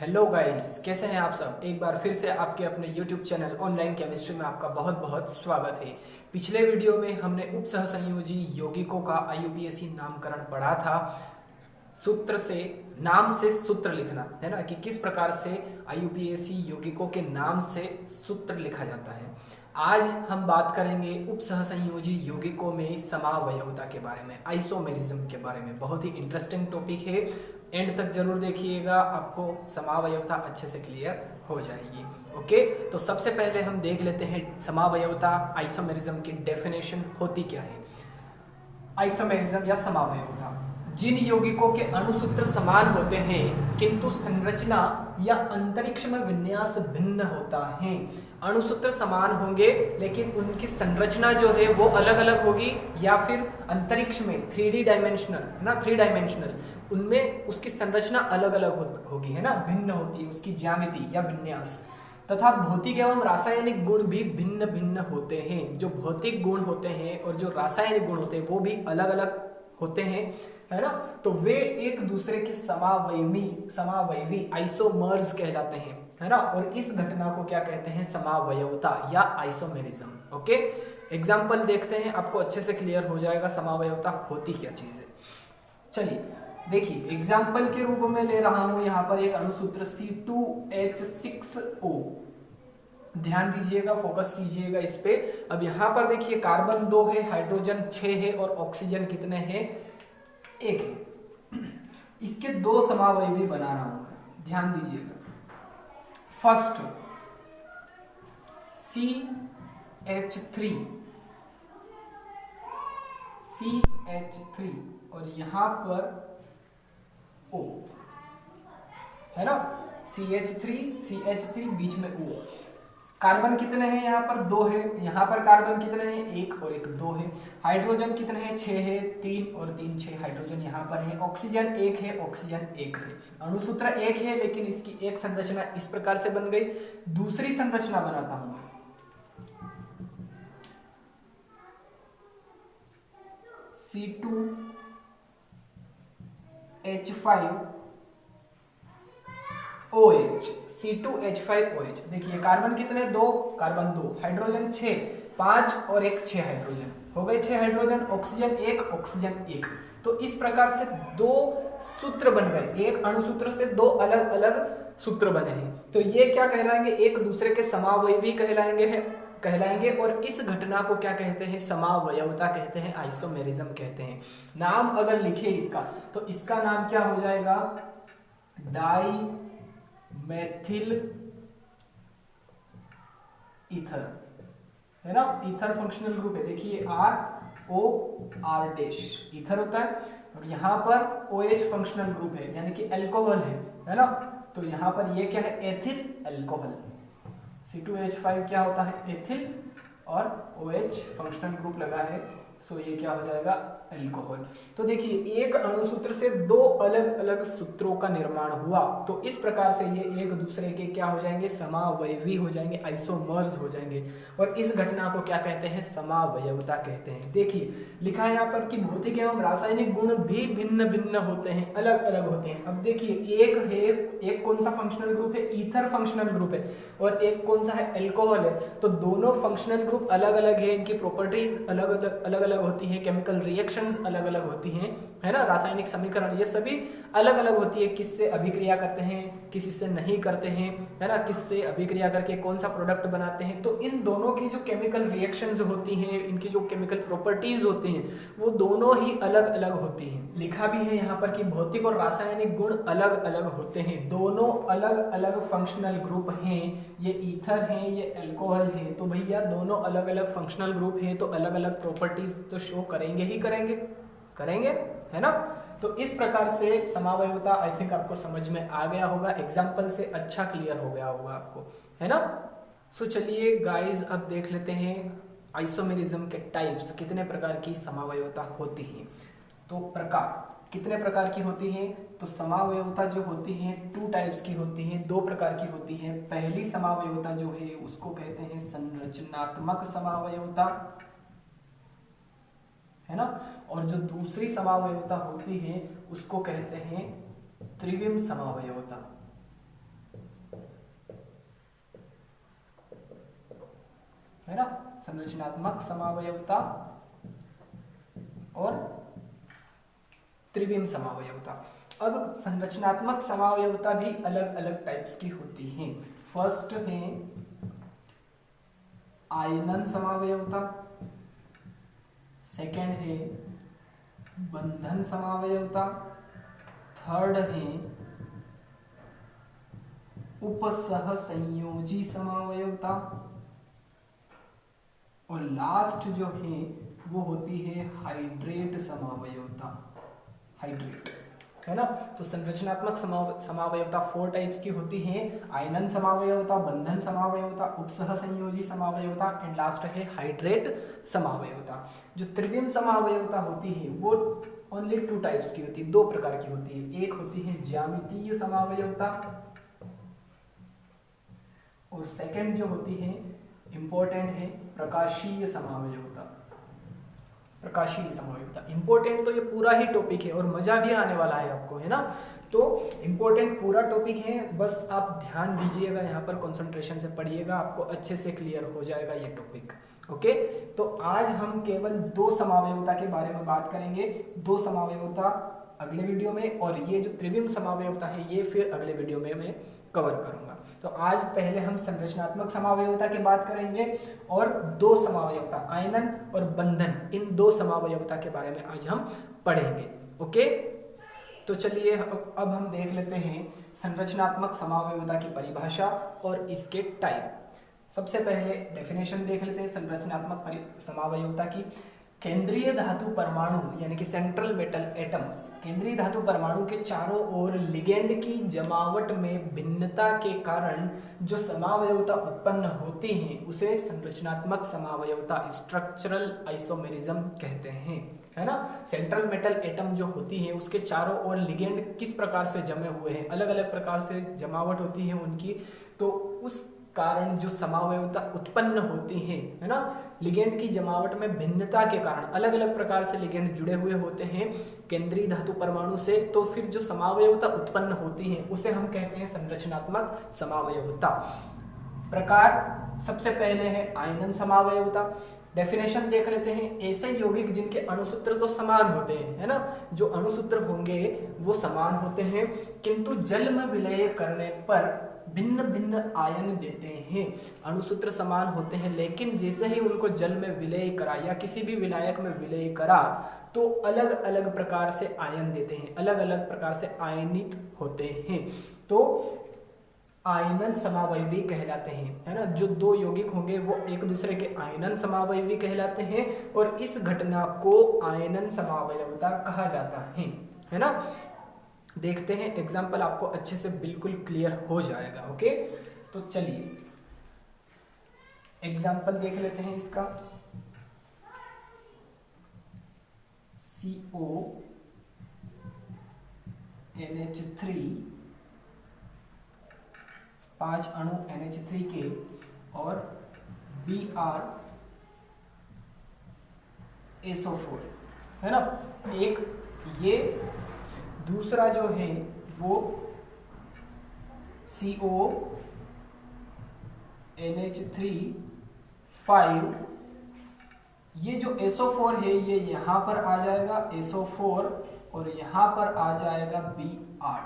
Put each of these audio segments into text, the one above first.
Hello guys, कैसे हैं आप सब। एक बार फिर से आपके अपने YouTube चैनल ऑनलाइन केमिस्ट्री में आपका बहुत बहुत स्वागत है। पिछले वीडियो में हमने उप सहसंयोजी यौगिकों का IUPAC नामकरण पढ़ा था। सूत्र से नाम से सूत्र लिखना है ना, कि किस प्रकार से IUPAC यौगिकों के नाम से सूत्र लिखा जाता है। आज हम बात करेंगे उप सहसंयोजी यौगिकों में समावयवता के बारे में, आइसोमेरिज्म के बारे में। बहुत ही इंटरेस्टिंग टॉपिक है, एंड तक जरूर देखिएगा, आपको समावयवता अच्छे से क्लियर हो जाएगी। ओके, तो सबसे पहले हम देख लेते हैं समावयवता, आइसोमेरिज्म की डेफिनेशन होती क्या है। आइसोमेरिज्म या समावयवता, जिन यौगिकों के अणुसूत्र समान होते हैं किंतु संरचना या अंतरिक्ष में विन्यास भिन्न होता है। अणुसूत्र समान होंगे लेकिन उनकी संरचना जो है वो अलग अलग होगी, या फिर अंतरिक्ष में 3D डायमेंशनल ना, 3 डायमेंशनल, उनमें उसकी संरचना अलग अलग होगी, है ना, भिन्न होती है उसकी ज्यामिति या विन्यास। तथा भौतिक एवं रासायनिक गुण भी भिन्न भिन्न होते हैं। जो भौतिक गुण होते हैं और जो रासायनिक गुण होते हैं वो भी अलग अलग होते हैं, है ना। तो वे एक दूसरे के समावयवी आइसोमर्स कहलाते हैं, है ना। और इस घटना को क्या कहते हैं, समावयवता या आइसोमेरिज्म। ओके, एग्जाम्पल देखते हैं, आपको अच्छे से क्लियर हो जाएगा समावयवता होती क्या चीज है। चलिए देखिए, एग्जाम्पल के रूप में ले रहा हूं यहाँ पर एक अणुसूत्र C2H6O। ध्यान दीजिएगा, फोकस कीजिएगा इस पे। अब यहाँ पर देखिए कार्बन 2 है, हाइड्रोजन 6 है और ऑक्सीजन कितने हैं, 1 है। इसके 2 समावयवी बना रहा हूं, ध्यान दीजिएगा। फर्स्ट CH3 और यहां पर O, है ना। CH3 बीच में O। कार्बन कितने हैं, यहाँ पर 2 है, यहाँ पर कार्बन कितने हैं, 1 और 1 2 है। हाइड्रोजन कितने हैं, 6 है, 3 और 3 6 हाइड्रोजन यहाँ पर है। ऑक्सीजन 1 है, ऑक्सीजन 1 है। अणुसूत्र 1 है लेकिन इसकी एक संरचना इस प्रकार से बन गई। दूसरी संरचना बनाता हूं, C2H5OH। देखिए कार्बन कितने, 2, कार्बन 2, हाइड्रोजन 6, 5 और 1 6 हाइड्रोजन हो गए, 6 हाइड्रोजन। Oxygen 1, oxygen 1। तो इस प्रकार से 2 सूत्र बन गए, एक अणुसूत्र से 2 अलग अलग सूत्र बने हैं। तो ये क्या कहलाएंगे, एक दूसरे के समावयवी कहलाएंगे। और इस घटना को क्या कहते हैं, समावयवता कहते हैं, आइसोमेरिज्म कहते हैं। नाम अगर लिखे इसका, तो इसका नाम क्या हो जाएगा, डाई मेथिल ईथर, है ना। ईथर फंक्शनल ग्रुप है, देखिए ROR ईथर होता है। और यहां पर OH फंक्शनल ग्रुप है, यानी कि अल्कोहल है ना। तो यहां पर ये क्या है, एथिल अल्कोहल। C2H5 क्या होता है, एथिल, और OH फंक्शनल ग्रुप लगा है, सो ये क्या हो जाएगा, अल्कोहल। तो देखिए एक अणुसूत्र से 2 अलग अलग सूत्रों का निर्माण हुआ, तो इस प्रकार से ये एक दूसरे के क्या हो जाएंगे, समावयवी हो जाएंगे, आइसोमर्स हो जाएंगे। और इस घटना को क्या कहते हैं, समावयवता कहते हैं। देखिए लिखा है यहाँ पर कि भौतिक एवं रासायनिक गुण भी भिन्न भिन्न होते हैं, अलग अलग होते हैं। अब देखिए एक कौन सा फंक्शनल ग्रुप है, ईथर फंक्शनल ग्रुप है, और एक कौन सा है, अल्कोहल है। तो दोनों फंक्शनल ग्रुप अलग अलग है, इनकी प्रॉपर्टीज अलग अलग होती है, केमिकल रिएक्शंस अलग अलग होती हैं, है ना। रासायनिक समीकरण ये सभी अलग अलग होती है, किससे अभिक्रिया करते हैं, किसी से नहीं करते हैं, है ना, किससे अभिक्रिया करके कौन सा प्रोडक्ट बनाते हैं। तो इन दोनों की जो केमिकल रिएक्शंस होती हैं, इनकी जो केमिकल प्रॉपर्टीज होती हैं, वो दोनों ही अलग अलग होती हैं। लिखा भी है यहाँ पर कि भौतिक और रासायनिक गुण अलग अलग होते हैं, दोनों अलग अलग फंक्शनल ग्रुप हैं। ये ईथर हैं, ये अल्कोहल है, तो भैया दोनों अलग अलग फंक्शनल ग्रुप हैं, तो अलग अलग प्रॉपर्टीज तो शो करेंगे ही करेंगे, है ना। तो इस प्रकार से समावयवता आई थिंक आपको समझ में आ गया होगा, एग्जाम्पल से अच्छा क्लियर हो गया होगा आपको, है ना। सो चलिए गाइस, अब देख लेते हैं आइसोमेरिज्म के टाइप्स, कितने प्रकार की समावयवता होती है। तो प्रकार कितने प्रकार की होती है, तो समावयवता जो होती है 2 टाइप्स की होती है, 2 प्रकार की होती है। पहली समावयवता जो है उसको कहते हैं संरचनात्मक समावयवता, है ना। और जो दूसरी समावयवता होती है उसको कहते हैं त्रिविम समावयवता। है ना, संरचनात्मक समावयवता और त्रिविम समावयवता। अब संरचनात्मक समावयवता भी अलग अलग टाइप्स की होती हैं। फर्स्ट है आयनन समावयवता, सेकंड है बंधन समावयवता, थर्ड है उपसह संयोजी समावयवता और लास्ट जो है वो होती है हाइड्रेट समावयवता। हाइड्रेट, है ना। तो संरचनात्मक समावयवता 4 टाइप्स की होती हैं, आयनन समावयवता, बंधन समावयवता, उपसह संयोजी समावयवता एंड लास्ट है हाइड्रेट समावयवता। जो त्रिविम समावयवता होती है वो ओनली 2 टाइप्स की होती है, 2 प्रकार की होती है। एक होती है ज्यामितीय समावयवता और सेकंड जो होती है इंपॉर्टेंट है प्रकाशीय समावयवता। प्रकाशीय समावयवता इंपॉर्टेंट, तो ये पूरा ही टॉपिक है और मजा भी आने वाला है आपको, है ना। तो इंपॉर्टेंट पूरा टॉपिक है, बस आप ध्यान दीजिएगा, यहाँ पर कंसंट्रेशन से पढ़िएगा, आपको अच्छे से क्लियर हो जाएगा ये टॉपिक। ओके, तो आज हम केवल 2 समावयवता के बारे में बात करेंगे। 2 समावयवता अगले वीडियो में, और ये जो त्रिविम समावयवता है ये फिर अगले वीडियो में मैं कवर करूंगा। तो आज पहले हम संरचनात्मक समावयवता की बात करेंगे और 2 समावयवता आयनन और बंधन, इन 2 समावयवता के बारे में आज हम पढ़ेंगे। ओके, तो चलिए अब हम देख लेते हैं संरचनात्मक समावयवता की परिभाषा और इसके टाइप। सबसे पहले डेफिनेशन देख लेते हैं संरचनात्मक समावयवता की। केंद्रीय धातु परमाणु यानी कि सेंट्रल मेटल एटम्स, केंद्रीय धातु परमाणु के चारों ओर लिगेंड की जमावट में भिन्नता के कारण जो समावयवता उत्पन्न होती है उसे संरचनात्मक समावयवता, स्ट्रक्चरल आइसोमेरिज्म कहते हैं, है ना। सेंट्रल मेटल एटम जो होती है उसके चारों ओर लिगेंड किस प्रकार से जमे हुए हैं, अलग अलग प्रकार से जमावट होती है उनकी, तो उस कारण जो समावयवता उत्पन्न होती है ना, लिगेंड की जमावट में भिन्नता के कारण अलग अलग प्रकार से लिगेंड जुड़े हुए होते हैं केंद्रीय धातु परमाणु से, तो फिर जो समावयवता उत्पन्न होती है उसे हम कहते हैं संरचनात्मक समावयवता। प्रकार सबसे पहले है आयनन समावयवता। डेफिनेशन देख लेते हैं, ऐसे यौगिक जिनके अणुसूत्र तो समान होते हैं, है ना, जो अणुसूत्र होंगे वो समान होते हैं किंतु जल में विलय करने पर भिन्न भिन्न आयन देते हैं। अणुसूत्र समान होते हैं लेकिन जैसे ही उनको जल में विलय करा या किसी भी विलायक में विलय करा तो अलग अलग प्रकार से आयन देते हैं, अलग अलग प्रकार से आयनित होते हैं, तो आयनन समावयवी कहलाते हैं, है ना। जो 2 यौगिक होंगे वो एक दूसरे के आयनन समावयवी कहलाते हैं और इस घटना को आयनन समावयवता कहा जाता है ना। देखते हैं एग्जाम्पल, आपको अच्छे से बिल्कुल क्लियर हो जाएगा। ओके, तो चलिए एग्जाम्पल देख लेते हैं इसका। CONH3 5 अणु NH3 के और BrSO4, है ना। एक ये, दूसरा जो है वो CONH3 5, ये जो SO4 है ये यहाँ पर आ जाएगा SO4 और यहाँ पर आ जाएगा Br।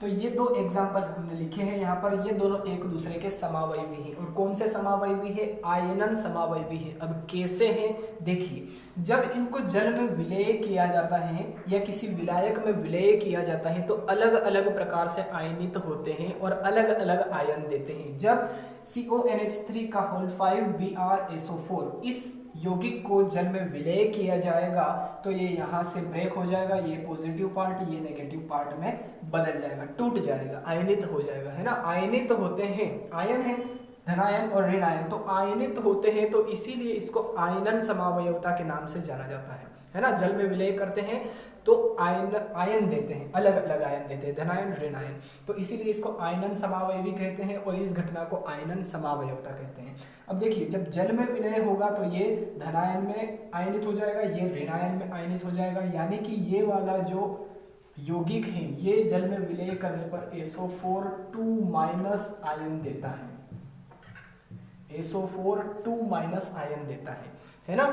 तो ये 2 एग्जाम्पल हमने लिखे हैं यहाँ पर, ये दोनों एक दूसरे के समावयवी हैं। और कौन से समावयवी है? आयनन समावयवी है। अब कैसे हैं देखिए, जब इनको जल में विलय किया जाता है या किसी विलायक में विलय किया जाता है तो अलग अलग प्रकार से आयनित होते हैं और अलग अलग आयन देते हैं। जब CONH3 का होल 5 BrSO4 इस यौगिक को जल में विलय किया जाएगा तो ये यहाँ से ब्रेक हो जाएगा, ये पॉजिटिव पार्ट ये नेगेटिव पार्ट में बदल जाएगा, टूट जाएगा, आयनित हो जाएगा, है ना। आयनित होते हैं, आयन है धनायन और ऋण आयन, तो आयनित होते हैं तो इसीलिए इसको आयनन समावयवता के नाम से जाना जाता है ना। जल में विलय करते हैं तो आयन देते हैं, अलग अलग आयन देते हैं, धनायन ऋण आयन, तो इसीलिए इसको आयनन समावयवी कहते हैं और इस घटना को आयनन समावयवता कहते हैं। अब देखिए, जब जल में विलय होगा तो ये धनायन में आयनित हो जाएगा, ये ऋणायन में आयनित हो जाएगा, यानी कि ये वाला जो यौगिक है ये जल में विलय करने पर SO4 2- आयन देता है, SO4 2 माइनस आयन देता है ना।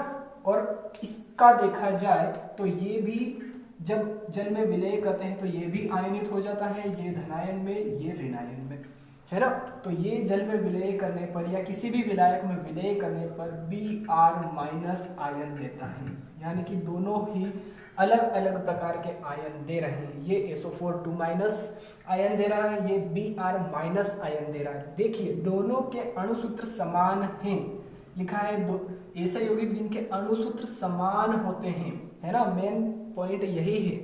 और इसका देखा जाए तो ये भी जब जल में विलय करते हैं तो ये भी आयनित हो जाता है, ये धनायन में, ये ऋणायन में, है ना। तो ये जल में विलय करने पर या किसी भी विलायक में विलय करने पर Br माइनस आयन देता है, यानी कि दोनों ही अलग अलग प्रकार के आयन दे रहे हैं। ये SO4 2 माइनस आयन दे रहा है, ये Br माइनस आयन दे रहा है। देखिए दोनों के अणुसूत्र समान हैं, लिखा है दो ऐसे यौगिक जिनके अणुसूत्र समान होते हैं, है ना। मेन पॉइंट यही है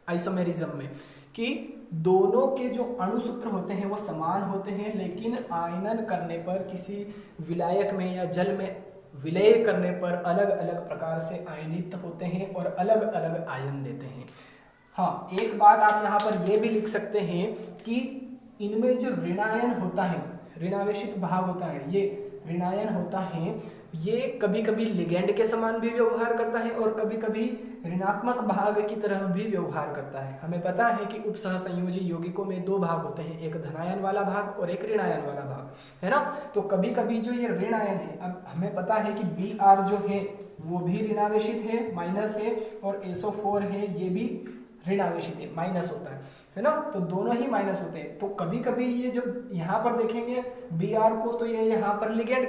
आइसोमेरिज्म में कि दोनों के जो अणुसूत्र होते हैं वो समान होते हैं, लेकिन आयनन करने पर किसी विलायक में या जल में विलय करने पर अलग अलग प्रकार से आयनित होते हैं और अलग अलग आयन देते हैं। हाँ, एक बात आप यहाँ पर यह भी लिख सकते हैं कि इनमें जो ऋणायन होता है, ऋणावेशित भाग होता है, ये ऋणायन होता है, ये कभी कभी लिगेंड के समान भी व्यवहार करता है और कभी कभी ऋणात्मक भाग की तरह भी व्यवहार करता है। हमें पता है कि उपसह संयोजी यौगिकों में दो भाग होते हैं, एक धनायन वाला भाग और एक ऋणायन वाला भाग, है ना। तो कभी कभी जो ये ऋणायन है, अब हमें पता है कि Br जो है वो भी ऋणावेशित है, माइनस है, और SO4 है ये भी ऋणावेशित है, माइनस होता है ना। तो दोनों ही माइनस होते हैं। तो कभी कभी ये जब यहाँ पर देखेंगे Br को तो ये यहाँ पर लिगेंड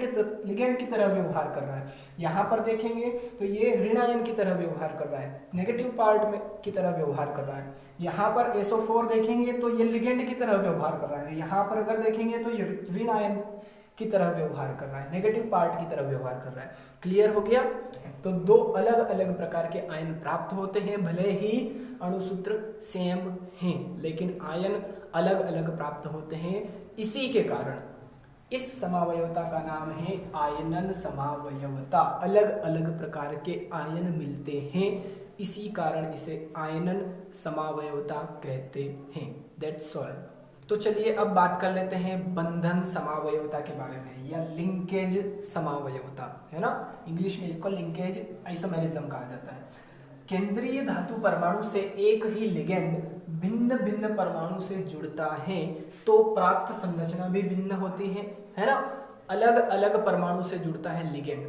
की तरह व्यवहार कर रहा है, यहाँ पर देखेंगे तो ये ऋणायन की तरह व्यवहार कर रहा है, नेगेटिव पार्ट में की तरह व्यवहार कर रहा है। यहाँ पर SO4 देखेंगे तो ये लिगेंड की तरह व्यवहार कर रहा है, यहाँ पर अगर देखेंगे तो ये ऋणायन की तरह व्यवहार कर रहा है, नेगेटिव पार्ट की तरह व्यवहार कर रहा है। क्लियर हो गया। तो दो अलग अलग प्रकार के आयन प्राप्त होते हैं, भले ही अणुसूत्र सेम हैं, लेकिन आयन अलग अलग प्राप्त होते हैं। इसी के कारण इस समावयवता का नाम है आयनन समावयवता। अलग अलग प्रकार के आयन मिलते हैं, इसी कारण इसे आयनन समावयवता कहते हैं। That's all. तो चलिए अब बात कर लेते हैं बंधन समावयवता के बारे में, या लिंकेज समावयवता, है ना। इंग्लिश में इसको लिंकेज आइसोमेरिज्म कहा जाता है। केंद्रीय धातु परमाणु से एक ही लिगेंड भिन्न भिन्न परमाणु से जुड़ता है तो प्राप्त संरचना भी भिन्न होती है ना। अलग अलग परमाणु से जुड़ता है लिगेंड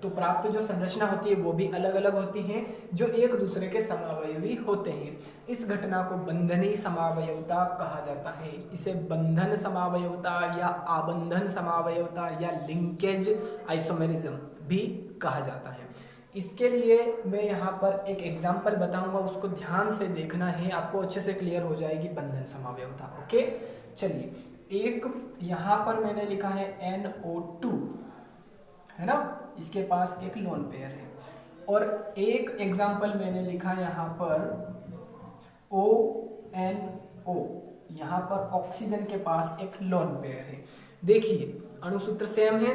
तो प्राप्त जो संरचना होती है वो भी अलग अलग होती है, जो एक दूसरे के समावयवी होते हैं। इस घटना को बंधनी समावयवता कहा जाता है। इसे बंधन समावयवता या आबंधन समावयवता या लिंकेज आइसोमेरिज्म भी कहा जाता है। इसके लिए मैं यहाँ पर एक एग्जाम्पल बताऊंगा, उसको ध्यान से देखना है, आपको अच्छे से क्लियर हो जाएगी बंधन समावयवता। ओके, चलिए एक यहाँ पर मैंने लिखा है NO2, है ना, इसके पास एक लोन पेयर है, और एक एग्जाम्पल मैंने लिखा यहाँ पर ONO, यहाँ पर ऑक्सीजन के पास एक लोन पेयर है। देखिए अणुसूत्र सेम है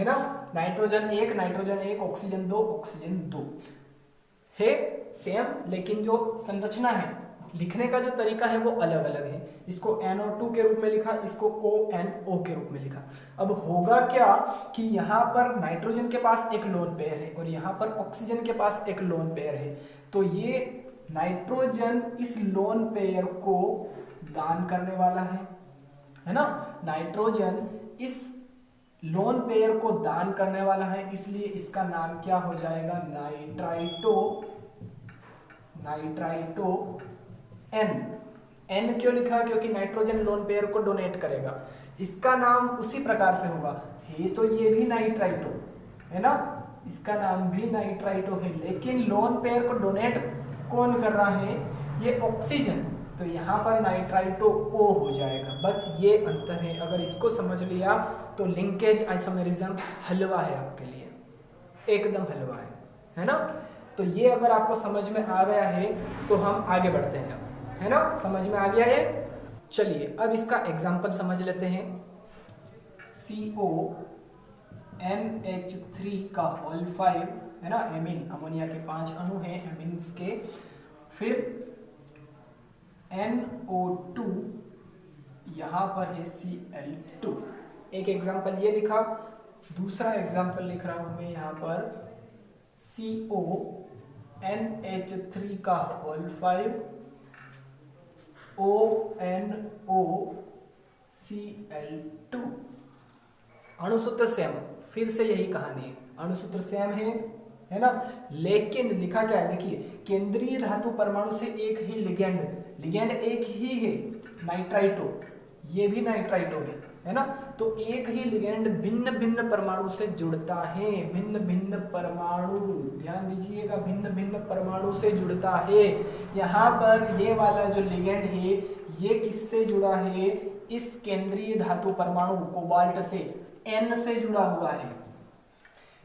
ना, नाइट्रोजन 1 ऑक्सीजन 2 है सेम, लेकिन जो संरचना है, लिखने का जो तरीका है वो अलग अलग है। इसको NO2 के रूप में लिखा, इसको ONO के रूप में लिखा। अब होगा क्या कि यहाँ पर नाइट्रोजन के पास एक लोन पेयर है और यहाँ पर ऑक्सीजन के पास एक लोन पेयर है, तो ये नाइट्रोजन इस लोन पेयर को दान करने वाला है ना। नाइट्रोजन इस लोन पेयर को दान करने वाला है, इसलिए इसका नाम क्या हो जाएगा, नाइट्राइटो N क्यों लिखा, क्योंकि नाइट्रोजन लोन पेयर को डोनेट करेगा। इसका नाम उसी प्रकार से होगा, है तो ये भी नाइट्राइटो है ना, इसका नाम भी नाइट्राइटो है, लेकिन लोन पेयर को डोनेट कौन कर रहा है, ये ऑक्सीजन, तो यहाँ पर नाइट्राइटो O हो जाएगा। बस ये अंतर है। अगर इसको समझ लिया तो लिंकेज आइसोमेरिज्म हलवा है आपके लिए, एकदम हलवा है ना। तो ये अगर आपको समझ में आ गया है तो हम आगे बढ़ते हैं, है ना, समझ में आ गया है। चलिए अब इसका एग्जाम्पल समझ लेते हैं। CONH3 का होल 5 है ना, एमीन, अमोनिया के 5 अणु हैं एमीन्स के, फिर NO2, यहाँ पर है Cl2। एक एग्जाम्पल ये लिखा, दूसरा एग्जाम्पल लिख रहा हूं मैं यहाँ पर CONH3 का होल 5 ONO Cl2, अणुसूत्र सेम, फिर से यही कहानी है, अणुसूत्र सेम है ना, लेकिन लिखा क्या है देखिए, केंद्रीय धातु परमाणु से एक ही लिगेंड एक ही है, नाइट्राइटो, ये भी नाइट्राइटो है ना, तो एक ही लिगेंड भिन्न भिन्न परमाणु से जुड़ता है, भिन्न भिन्न परमाणु, ध्यान दीजिएगा, भिन्न भिन्न परमाणु से जुड़ता है। यहाँ पर ये वाला जो लिगेंड है ये किससे जुड़ा है, इस केंद्रीय धातु परमाणु कोबाल्ट से, N से जुड़ा हुआ है।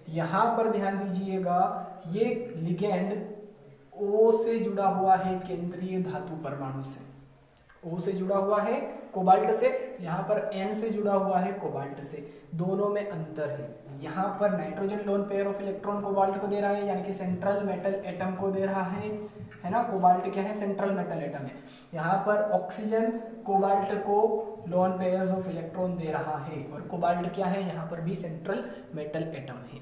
यहां पर ध्यान दीजिएगा, ये लिगेंड O से जुड़ा हुआ है, केंद्रीय धातु परमाणु से O से जुड़ा हुआ है कोबाल्ट से, यहाँ पर N से जुड़ा हुआ है कोबाल्ट से, दोनों में अंतर है। यहाँ पर nitrogen lone pair of electron cobalt को दे रहा है, यानी कि सेंट्रल मेटल एटम को दे रहा है ना, कोबाल्ट क्या है, सेंट्रल मेटल एटम है। यहाँ पर ऑक्सीजन कोबाल्ट को लोन पेयर्स ऑफ इलेक्ट्रॉन दे रहा है, और कोबाल्ट क्या है, यहाँ पर भी सेंट्रल मेटल एटम है।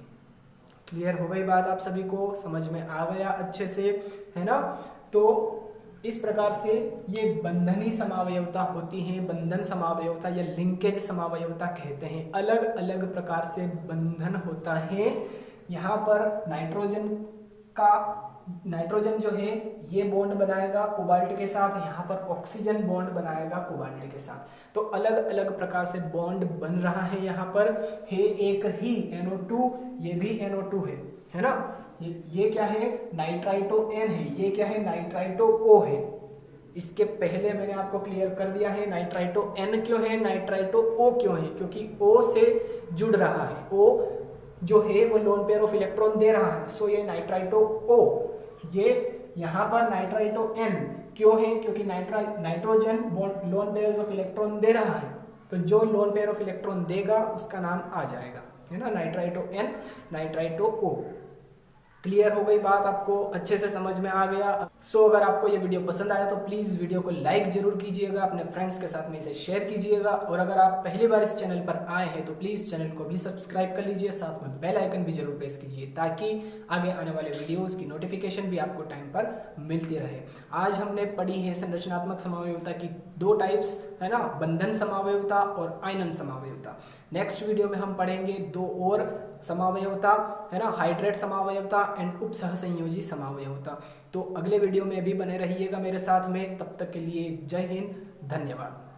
क्लियर हो गई बात आप सभी को, समझ में आ गया अच्छे से, है ना। तो इस प्रकार से ये बंधनी समावयवता होती है, बंधन समावयवता या लिंकेज समावयवता कहते हैं। अलग अलग प्रकार से बंधन होता है। यहाँ पर नाइट्रोजन जो है ये बॉन्ड बनाएगा कोबाल्ट के साथ, यहाँ पर ऑक्सीजन बॉन्ड बनाएगा कोबाल्ट के साथ। तो अलग अलग प्रकार से बॉन्ड बन रहा है। यहाँ पर है एक ही NO2, ये भी NO2 है ना। ये क्या है, नाइट्राइटो N है, ये क्या है, नाइट्राइटो O है। इसके पहले मैंने आपको क्लियर कर दिया है नाइट्राइटो N क्यों है, नाइट्राइटो O क्यों है, क्योंकि O से जुड़ रहा है, O जो है वो लोन पेयर ऑफ इलेक्ट्रॉन दे रहा है, सो ये नाइट्राइटो O। ये यहाँ पर नाइट्राइटो N क्यों है, क्योंकि nitrogen lone pair of electron दे रहा है, तो जो लोन पेयर ऑफ इलेक्ट्रॉन देगा उसका नाम आ जाएगा, है ना, nitrito N, nitrito O। Clear हो गई बात, आपको अच्छे से समझ में आ गया। सो अगर आपको ये वीडियो पसंद आया तो प्लीज़ वीडियो को लाइक जरूर कीजिएगा, अपने फ्रेंड्स के साथ में इसे शेयर कीजिएगा, और अगर आप पहली बार इस चैनल पर आए हैं तो प्लीज़ चैनल को भी सब्सक्राइब कर लीजिए, साथ में बेल आइकन भी जरूर प्रेस कीजिए, ताकि आगे आने वाले वीडियोज़ की नोटिफिकेशन भी आपको टाइम पर मिलती रहे। आज हमने पढ़ी है संरचनात्मक समावयवता की 2 टाइप्स, है ना, बंधन समावयवता और आयनन समावयवता। नेक्स्ट वीडियो में हम पढ़ेंगे 2 और समावयवता, है ना, हाइड्रेट समावयवता एंड उपसहसंयोजी समावयवता। तो अगले वीडियो में भी बने रहिएगा मेरे साथ में, तब तक के लिए जय हिंद, धन्यवाद।